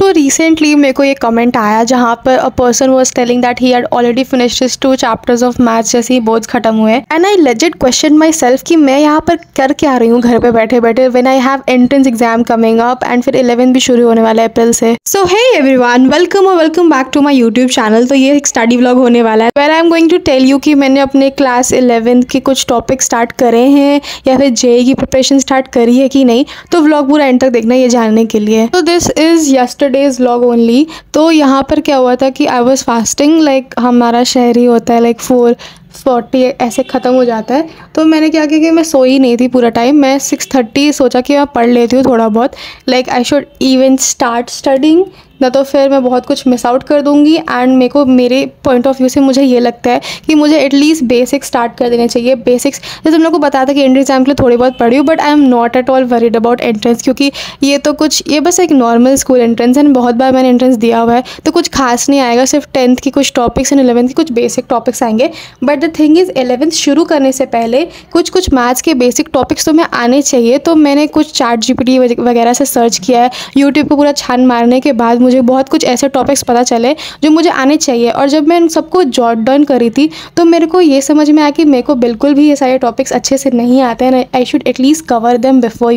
तो रिसेंटली मेरे को ये कमेंट आया जहाँ पर a person was telling that he had already finished his 2 chapters of maths जैसे ही बोर्ड्स खत्म हुए and I legit question my self कि मैं यहाँ पर कर क्या रही हूँ घर पे बैठे बैठे when I have entrance exam coming up and फिर 11 भी शुरू होने वाला है अप्रैल से। So hey everyone, welcome back to my YouTube channel. तो ये एक स्टडी व्लॉग होने वाला है where I am going to tell you कि मैंने अपने क्लास 11 के कुछ टॉपिक स्टार्ट करे हैं या फिर जेईई की प्रिपरेशन स्टार्ट करी है कि नहीं। तो व्लॉग पूरा एंड तक देखना ये जानने के लिए। तो this is yesterday's vlog only. तो यहाँ पर क्या हुआ था कि आई वॉज फास्टिंग, लाइक हमारा शहरी होता है लाइक 4:40 ऐसे ख़त्म हो जाता है। तो मैंने क्या किया कि मैं सोई नहीं थी पूरा टाइम। मैं 6:30 सोचा कि मैं पढ़ लेती हूँ थोड़ा बहुत, like I should even start studying, ना तो फिर मैं बहुत कुछ मिस आउट कर दूँगी। एंड मेरे को मेरे पॉइंट ऑफ व्यू से मुझे ये लगता है कि मुझे एटलीस्ट बेसिक्स स्टार्ट कर देने चाहिए। बेसिक्स जैसे तुम लोग को बताया था कि एंट्रेंस एग्जाम के लिए थोड़ी बहुत पढ़ी हूँ, but I am not at all worried about entrance, क्योंकि ये बस एक नॉर्मल स्कूल एंट्रेंस है। बहुत बार मैंने एंट्रेंस दिया हुआ है, तो कुछ खास नहीं आएगा। सिर्फ 10th की कुछ टॉपिक्स एंड 11th की कुछ बेसिक टॉपिक्स आएंगे। But the thing is 11th शुरू करने से पहले कुछ मैथ्स के बेसिक टॉपिक्स तो मैं आने चाहिए। तो मैंने कुछ ChatGPT वगैरह से सर्च किया है, यूट्यूब पर पूरा छान मारने के बाद मुझे बहुत कुछ ऐसे टॉपिक्स पता चले जो मुझे आने चाहिए। और जब मैं उन सबको जॉट डाउन करी थी तो मेरे को ये समझ में आया कि मेरे को बिल्कुल भी ये सारे टॉपिक्स अच्छे से नहीं आते हैं। I should at least cover them before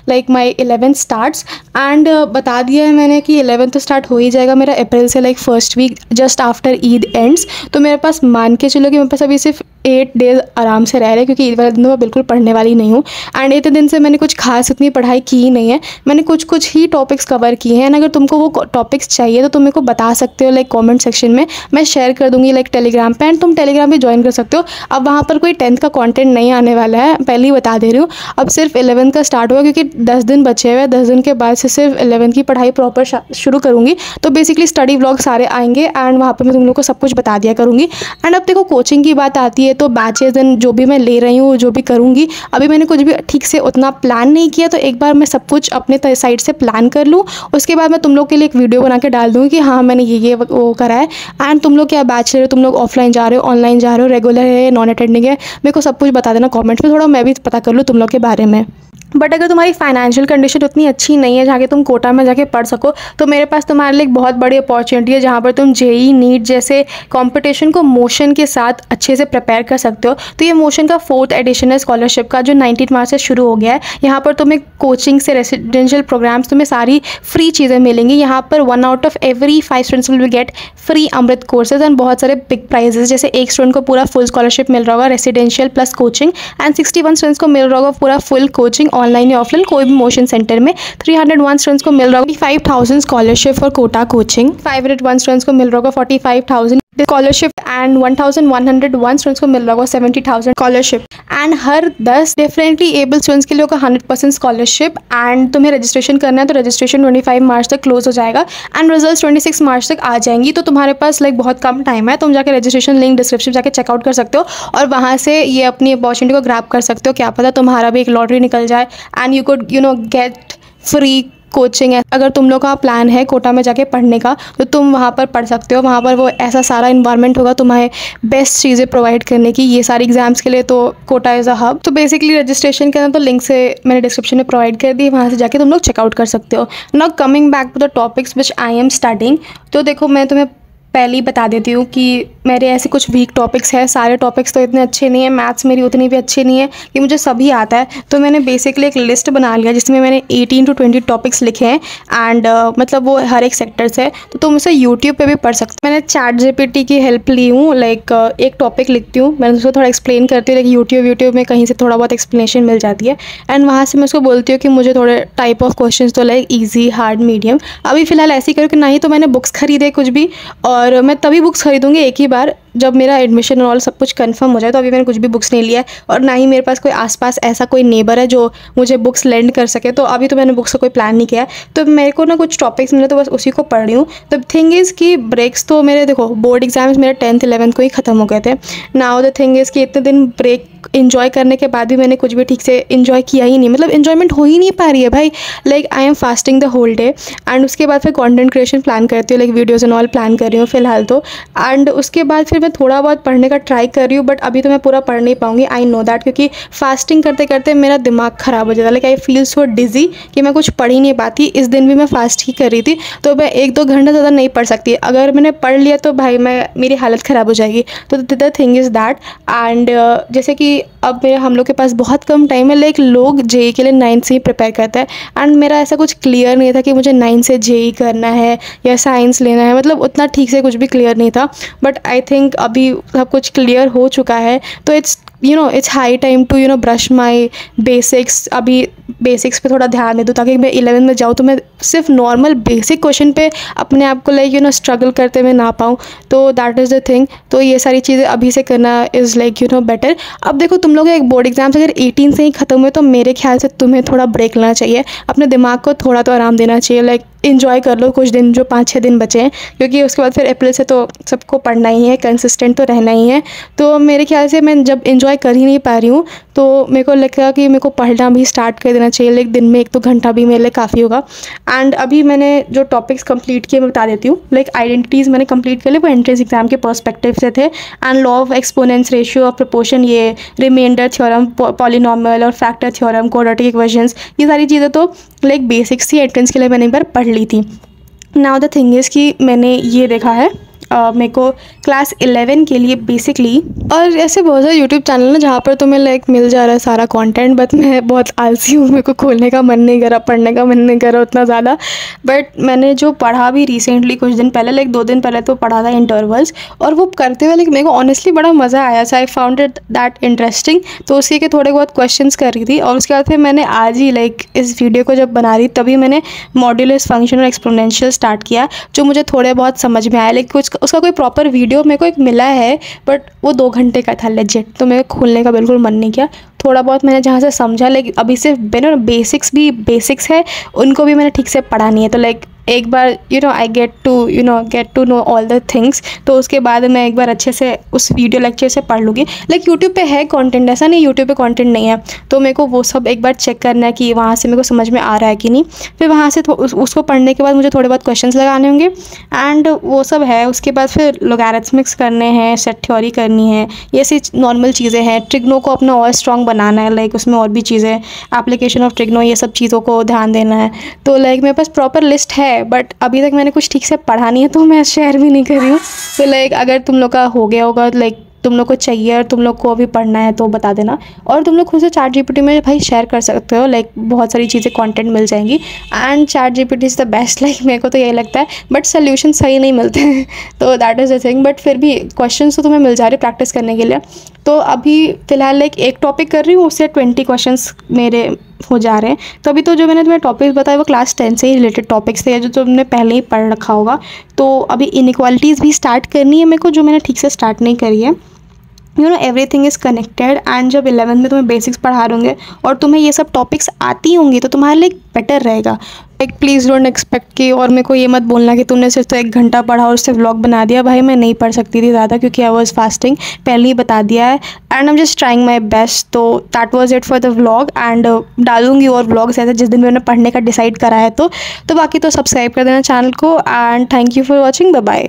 like my 11th starts. And बता दिया है मैंने कि 11th तो स्टार्ट हो ही जाएगा मेरा अप्रैल से, like first week just after Eid ends. तो मेरे पास मान के चलो कि मेरे पास अभी सिर्फ 8 डेज आराम से रह रहे हैं, क्योंकि ईद वाले दिन तो मैं बिल्कुल पढ़ने वाली नहीं हूँ। एंड 8 दिन से मैंने कुछ खास इतनी पढ़ाई की ही नहीं है। मैंने कुछ ही टॉपिक्स कवर किए हैं। एंड अगर तुमको वो टॉपिक्स चाहिए तो तुम मेरे को बता सकते हो लाइक कमेंट सेक्शन में, मैं शेयर कर दूंगी लाइक टेलीग्राम पे। एंड तुम टेलीग्राम पे ज्वाइन कर सकते हो। अब वहाँ पर कोई 10th का कंटेंट नहीं आने वाला है, पहले ही बता दे रही हूँ। अब सिर्फ 11th का स्टार्ट हुआ, क्योंकि 10 दिन बचे हुए हैं। 10 दिन के बाद से सिर्फ 11th की पढ़ाई प्रॉपर शुरू करूँगी। तो बेसिकली स्टडी व्लॉग सारे आएंगे एंड वहाँ पर मैं तुम लोग को सब कुछ बता दिया करूँगी। एंड अब देखो कोचिंग की बात आती है तो बैचेज एंड जो भी मैं ले रही हूँ, जो भी करूँगी, अभी मैंने कुछ भी ठीक से उतना प्लान नहीं किया। तो एक बार मैं सब कुछ अपने साइड से प्लान कर लूँ, उसके बाद मैं तुम लोग के लिए एक वीडियो बना के डाल दूँगी कि हाँ मैंने ये वो करा है। एंड तुम लोग क्या बैच ले रहे हो, तुम लोग ऑफलाइन जा रहे हो, ऑनलाइन जा रहे हो, रेगुलर है, नॉन अटेंडिंग है, मेरे को सब कुछ बता देना कमेंट्स में, थोड़ा मैं भी पता कर लूँ तुम लोग के बारे में। बट अगर तुम्हारी फाइनेंशियल कंडीशन उतनी अच्छी नहीं है जहाँ के तुम कोटा में जाके पढ़ सको, तो मेरे पास तुम्हारे लिए एक बहुत बड़ी अपॉर्चुनिटी है जहाँ पर तुम जेईई नीट जैसे कंपटीशन को मोशन के साथ अच्छे से प्रिपेयर कर सकते हो। तो ये मोशन का 4th एडिशन है स्कॉलरशिप का, जो 19 मार्च से शुरू हो गया है। यहाँ पर तुम्हें कोचिंग से रेसिडेंशियल प्रोग्राम्स, तुम्हें सारी फ्री चीज़ें मिलेंगी। यहाँ पर 1 out of every 5 students will get free Amrit courses and बहुत सारे बिग प्राइजेस। जैसे एक स्टूडेंट को पूरा फुल स्कॉलरशिप मिल रहा होगा residential plus coaching, and 61 students को मिल रहा होगा पूरा फुल कोचिंग ऑनलाइन या ऑफलाइन कोई भी मोशन सेंटर में। 301 स्टूडेंट्स को मिल रहा होगा 45,000 scholarship for Kota coaching. 501 students को मिल रहा होगा 45,000 स्कॉलरशिप एंड 1101 स्टूडेंट्स को मिल रहा होगा 70,000 scholarship. And her 10 differently able students के लिए होगा 100% स्कॉलरशिप। एंड तुम्हें रजिस्ट्रेशन करना है तो रजिस्ट्रेशन 25 मार्च तक क्लोज हो जाएगा एंड रिजल्ट 26 मार्च तक आ जाएंगी। तो तुम्हारे पास लाइक बहुत कम टाइम है, तुम जाके रजिस्ट्रेशन लिंक डिस्क्रिप्शन जाके चेकआउट कर सकते हो और वहाँ से ये अपनी अपॉर्चुनिटी को ग्रैब कर सकते हो। क्या पता तुम्हारा भी एक लॉटरी निकल जाए and you could get free coaching है। अगर तुम लोग का प्लान है कोटा में जाके पढ़ने का तो तुम वहाँ पर पढ़ सकते हो। वहाँ पर वो ऐसा सारा इन्वायरमेंट होगा तुम्हें बेस्ट चीज़ें प्रोवाइड करने की। ये सारी एग्जाम्स के लिए तो कोटा इज़ अ हब। तो बेसिकली रजिस्ट्रेशन करना तो लिंक से मैंने डिस्क्रिप्शन में प्रोवाइड कर दी, वहाँ से जाके तुम लोग चेकआउट कर सकते हो। Now coming back to the topics which I am studying. तो देखो मैं तुम्हें पहले ही बता देती हूँ कि मेरे ऐसे कुछ वीक टॉपिक्स हैं। सारे टॉपिक्स तो इतने अच्छे नहीं है, मैथ्स मेरी उतनी भी अच्छी नहीं है कि मुझे सभी आता है। तो मैंने बेसिकली एक लिस्ट बना लिया जिसमें मैंने 18 to 20 टॉपिक्स लिखे हैं एंड मतलब वो हर एक सेक्टर से। तो तुम उसे यूट्यूब पे भी पढ़ सकते हो। मैंने ChatGPT की हेल्प ली हूँ, लाइक एक टॉपिक लिखती हूँ, मैंने उसको थोड़ा एक्सप्लेन करती हूँ, लेकिन यूट्यूब में कहीं से थोड़ा बहुत एक्सप्लेनेशन मिल जाती है एंड वहाँ से मैं उसको बोलती हूँ कि मुझे थोड़े टाइप ऑफ क्वेश्चन तो लाइक ईजी, हार्ड, मीडियम। अभी फ़िलहाल ऐसे ही करूँ कि ना ही तो मैंने बुक्स खरीदे कुछ भी, और मैं तभी बुक्स खरीदूँगी एक ही बार जब मेरा एडमिशन और सब कुछ कंफर्म हो जाए। तो अभी मैंने कुछ भी बुक्स नहीं लिया है और ना ही मेरे पास कोई आसपास ऐसा कोई नेबर है जो मुझे बुक्स लेंड कर सके। तो अभी तो मैंने बुक्स का कोई प्लान नहीं किया है। तो मेरे को ना कुछ टॉपिक्स मिले तो बस उसी को पढ़ रही हूँ। द थिंग इज़ कि ब्रेक्स तो मेरे देखो बोर्ड एग्जाम्स मेरे 10th 11th को ही ख़त्म हो गए थे। नाउ द थिंग इज़ कि इतने दिन ब्रेक इन्जॉय करने के बाद भी मैंने कुछ भी ठीक से इन्जॉय किया ही नहीं, मतलब इन्जॉयमेंट हो ही नहीं पा रही है भाई। Like I am fasting the whole day and उसके बाद फिर कंटेंट क्रिएशन प्लान करती हूँ, like videos and all plan कर रही हूँ फ़िलहाल तो। एंड उसके बाद फिर मैं थोड़ा बहुत पढ़ने का ट्राई कर रही हूँ, बट अभी तो मैं पूरा पढ़ नहीं पाऊँगी, आई नो दैट, क्योंकि फास्टिंग करते करते मेरा दिमाग ख़राब हो जाता है। लाइक आई फील सो डिजी कि मैं कुछ पढ़ ही नहीं पाती। इस दिन भी मैं फास्ट ही कर रही थी, तो मैं 1-2 घंटा ज़्यादा नहीं पढ़ सकती। अगर मैंने पढ़ लिया तो भाई मेरी हालत ख़राब हो जाएगी। तो the thing is that. And जैसे कि अब हम लोग के पास बहुत कम टाइम है, लाइक लोग जेई के लिए 9 से ही प्रिपेयर करते हैं, एंड मेरा ऐसा कुछ क्लियर नहीं था कि मुझे 9 से जेई करना है या साइंस लेना है, मतलब उतना ठीक से कुछ भी क्लियर नहीं था। बट आई थिंक अभी सब कुछ क्लियर हो चुका है, तो it's high time to brush my basics. अभी बेसिक्स पे थोड़ा ध्यान दे दूँ ताकि मैं 11 में जाऊँ तो मैं सिर्फ नॉर्मल बेसिक क्वेश्चन पे अपने आप को लाइक स्ट्रगल करते हुए ना पाऊँ। तो दैट इज़ द थिंग। तो ये सारी चीज़ें अभी से करना इज़ लाइक बेटर। अब देखो, तुम लोग एक बोर्ड एग्जाम्स अगर 18 से ही ख़त्म हुए तो मेरे ख्याल से तुम्हें थोड़ा ब्रेक लेना चाहिए, अपने दिमाग को थोड़ा तो आराम देना चाहिए। लाइक इन्जॉय कर लो कुछ दिन, जो 5-6 दिन बचे हैं, क्योंकि उसके बाद फिर अप्रैल से तो सबको पढ़ना ही है, कंसिस्टेंट तो रहना ही है। तो मेरे ख्याल से मैं जब इन्जॉय कर ही नहीं पा रही हूँ तो मेरे को लगता कि मेरे को पढ़ना भी स्टार्ट कर देना चाहिए। लाइक दिन में 1-2 घंटा भी मेरे लिए काफ़ी होगा। एंड अभी मैंने जो टॉपिक्स कंप्लीट किए मैं बता देती हूँ। लाइक आइडेंटिटीज़ मैंने कंप्लीट कर ली, वो एंट्रेंस एग्जाम के पर्सपेक्टिव से थे। And law of exponents, ratio of proportion, ये रिमाइंडर थ्योरम, पॉलिनॉमियल और फैक्टर थ्योरम, क्वाड्रेटिक इक्वेशंस, ये सारी चीज़ें तो लाइक बेसिक्स थी, एंट्रेंस के लिए मैंने एक बार पढ़ ली थी। नाउ द थिंग इज़ कि मैंने ये देखा है मेरे को क्लास 11 के लिए बेसिकली, और ऐसे बहुत सारे यूट्यूब चैनल ना जहाँ पर तुम्हें लाइक मिल जा रहा है सारा कंटेंट, बट मैं बहुत आलसी हूँ, मेरे को खोलने का मन नहीं करा, पढ़ने का मन नहीं करा उतना ज़्यादा। बट मैंने जो पढ़ा भी रिसेंटली कुछ दिन पहले, लाइक 2 दिन पहले तो पढ़ा था इंटरवल्स, और वो करते हुए लाइक मेरे को ऑनेस्टली बड़ा मज़ा आया। So I found it that interesting. तो उसी के थोड़े बहुत क्वेश्चंस कर रही थी, और उसके बाद फिर मैंने आज ही लाइक इस वीडियो को जब बना रही तभी मैंने मॉड्यूलस फंक्शन और एक्सपोनेंशियल स्टार्ट किया, जो मुझे थोड़े बहुत समझ में आया। लाइक कुछ उसका कोई प्रॉपर वीडियो मेरे को एक मिला है, बट वो 2 घंटे का था लेजिट, तो मेरे खोलने का बिल्कुल मन नहीं किया। थोड़ा बहुत मैंने जहाँ से समझा, लाइक अभी सिर्फ बेसिक्स भी बेसिक्स है, उनको भी मैंने ठीक से पढ़ा नहीं है। तो लाइक एक बार I get to know all the things, तो उसके बाद मैं एक बार अच्छे से उस वीडियो लेक्चर से पढ़ लूँगी। लाइक यूट्यूब पे है कंटेंट, ऐसा नहीं यूट्यूब पे कंटेंट नहीं है, तो मेरे को वो सब एक बार चेक करना है कि वहाँ से मेरे को समझ में आ रहा है कि नहीं। फिर वहाँ से उसको पढ़ने के बाद मुझे थोड़े बहुत क्वेश्चंस लगाने होंगे, एंड वो सब है। उसके बाद फिर लॉगरिथमिक्स करने हैं, सेट थ्योरी करनी है, ये सी नॉर्मल चीज़ें हैं। ट्रिग्नो को अपना और स्ट्रॉन्ग बनाना है, लाइक उसमें और भी चीज़ें, एप्लीकेशन ऑफ ट्रिग्नो, ये सब चीज़ों को ध्यान देना है। तो लाइक मेरे पास प्रॉपर लिस्ट है, बट अभी तक मैंने कुछ ठीक से पढ़ा नहीं है, तो मैं शेयर भी नहीं कर रही हूँ। तो लाइक अगर तुम लोग का हो गया होगा, लाइक तुम लोग को चाहिए और तुम लोग को अभी पढ़ना है तो बता देना। और तुम लोग खुद से चैट जीपीटी में भाई शेयर कर सकते हो, लाइक बहुत सारी चीज़ें कंटेंट मिल जाएंगी। And chat GPT is the best, like मेरे को तो यही लगता है, बट सोल्यूशन सही नहीं मिलते हैं तो that is the thing. But फिर भी क्वेश्चन तो तुम्हें मिल जा रहे प्रैक्टिस करने के लिए। तो अभी फ़िलहाल लाइक एक टॉपिक कर रही हूँ, उससे 20 क्वेश्चंस मेरे हो जा रहे हैं। तो अभी तो जो मैंने तुम्हें टॉपिक्स बताए वो क्लास 10 से ही रिलेटेड टॉपिक्स थे, जो तुमने पहले ही पढ़ रखा होगा। तो अभी इनइक्वालिटीज़ भी स्टार्ट करनी है मेरे को, जो मैंने ठीक से स्टार्ट नहीं करी है। Everything is connected. एंड जब 11th में तुम्हें बेसिक्स पढ़ा होंगे और तुम्हें ये सब टॉपिक्स आती होंगी तो तुम्हारे लिए बेटर रहेगा। लाइक प्लीज़ डोंट एक्सपेक्ट कि, और मेरे को ये मत बोलना कि तुमने सिर्फ तो 1 घंटा पढ़ा और उससे व्लॉग बना दिया। भाई मैं नहीं पढ़ सकती थी ज़्यादा, क्योंकि आई वॉज फास्टिंग, पहले ही बता दिया है। And I am just trying my best. तो that was it for the vlog. And डालूंगी और व्लॉग्स ऐसे जिस दिन मैंने पढ़ने का डिसाइड करा है। तो बाकी तो सब्सक्राइब कर देना चैनल को। And thank you for watching. Bye bye.